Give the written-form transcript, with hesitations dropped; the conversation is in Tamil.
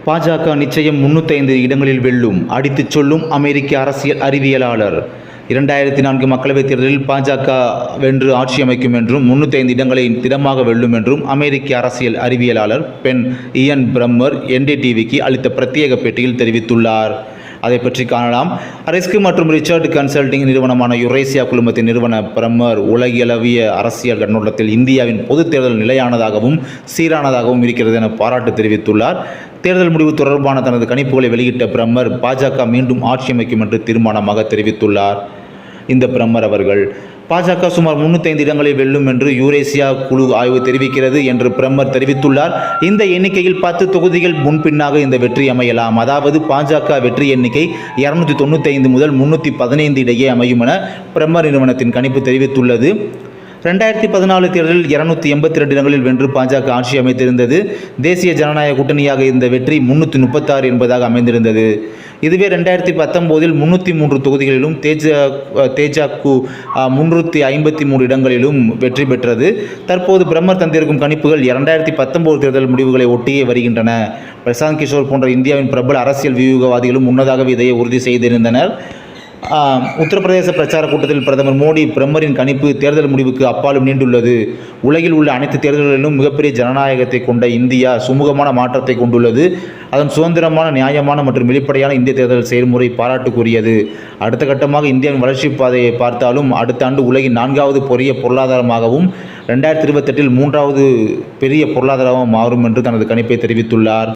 பாஜக நிச்சயம் 305 இடங்களில் வெல்லும் அடித்துச் சொல்லும் அமெரிக்க அரசியல் அறிவியலாளர். 2004 மக்களவைத் தேர்தலில் பாஜக வென்று ஆட்சி அமைக்கும் என்றும் 305 இடங்களை திடமாக வெல்லும் என்றும் அமெரிக்க அரசியல் அறிவியலாளர் பென் இயன் பிரம்மர் NDTVக்கு அளித்த பிரத்யேக பேட்டியில் தெரிவித்துள்ளார். அதை பற்றி காணலாம். ரிஸ்க் மற்றும் ரிச்சர்ட் கன்சல்டிங் நிறுவனமான யுரேசியா குழுமத்தின் நிறுவன பிரம்மர் உலகளவிய அரசியல் கண்ணோட்டத்தில் இந்தியாவின் பொதுத் தேர்தல் நிலையானதாகவும் சீரானதாகவும் இருக்கிறது என பாராட்டு தெரிவித்துள்ளார். தேர்தல் முடிவு தொடர்பான தனது கணிப்புகளை வெளியிட்ட பிரம்மர் பாஜக மீண்டும் ஆட்சி அமைக்கும் என்று தீர்மானமாக தெரிவித்துள்ளார். இந்த பிரம்மர் அவர்கள் பாஜக சுமார் 305 இடங்களில் வெல்லும் என்று யூரேசியா குழு ஆய்வு தெரிவிக்கிறது என்று பிரம்மர் தெரிவித்துள்ளார். இந்த எண்ணிக்கையில் 10 தொகுதிகள் முன்பின்னாக இந்த வெற்றி அமையலாம். அதாவது பாஜக வெற்றி எண்ணிக்கை 295 முதல் 315 இடையே அமையும் என பிரம்மர் நிறுவனத்தின் கணிப்பு தெரிவித்துள்ளது. 2014 தேர்தலில் 282 இடங்களில் வென்று பாஜக ஆட்சி அமைத்திருந்தது. தேசிய ஜனநாயக கூட்டணியாக இந்த வெற்றி 336 என்பதாக அமைந்திருந்தது. இதுவே 2019இல் 303 தொகுதிகளிலும் தேஜகு 353 இடங்களிலும் வெற்றி பெற்றது. தற்போது பிரம்மர் தந்திருக்கும் கணிப்புகள் 2019 தேர்தல் முடிவுகளை ஒட்டியே வருகின்றன. பிரசாந்த் கிஷோர் போன்ற இந்தியாவின் பிரபல அரசியல் வியூகவாதிகளும் முன்னதாகவே இதை உறுதி செய்திருந்தனர். உத்தரப்பிரதேச பிரச்சார கூட்டத்தில் பிரதமர் மோடி பிரம்மரின் கணிப்பு தேர்தல் முடிவுக்கு அப்பாலும் நீண்டுள்ளது. உலகில் உள்ள அனைத்து தேர்தல்களிலும் மிகப்பெரிய ஜனநாயகத்தை கொண்ட இந்தியா சுமூகமான மாற்றத்தை கொண்டுள்ளது. அதன் சுதந்திரமான, நியாயமான மற்றும் வெளிப்படையான இந்திய தேர்தல் செயல்முறை பாராட்டுக்குரியது. அடுத்த கட்டமாக இந்தியாவின் வளர்ச்சி பாதையை பார்த்தாலும் அடுத்த ஆண்டு உலகின் 4வது பெரிய பொருளாதாரமாகவும் 2028இல் 3வது பெரிய பொருளாதாரமாக மாறும் என்று தனது கணிப்பை தெரிவித்துள்ளார்.